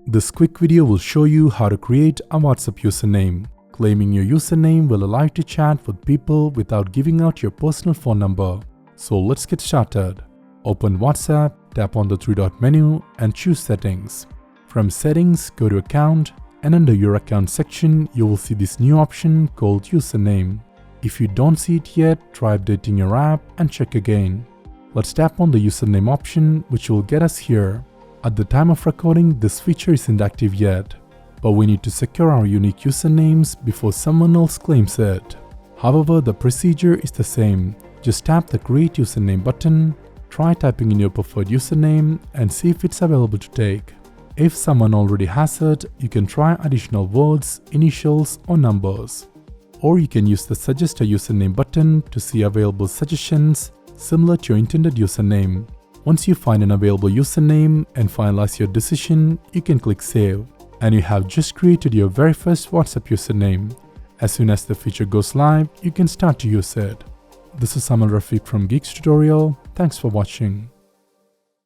This quick video will show you how to create a WhatsApp username. Claiming your username will allow you to chat with people without giving out your personal phone number. So let's get started. Open WhatsApp, tap on the three-dot menu and choose Settings. From Settings, go to Account, and under your account section, you will see this new option called Username. If you don't see it yet, try updating your app and check again. Let's tap on the username option, which will get us here. At the time of recording, this feature isn't active yet, but we need to secure our unique usernames before someone else claims it. However, the procedure is the same. Just tap the Create Username button, try typing in your preferred username and see if it's available to take. If someone already has it, you can try additional words, initials or numbers. Or you can use the Suggest a Username button to see available suggestions similar to your intended username. Once you find an available username and finalize your decision, you can click Save, and you have just created your very first WhatsApp username. As soon as the feature goes live, you can start to use it. This is Amal Rafiq from Geekstutorial. Thanks for watching.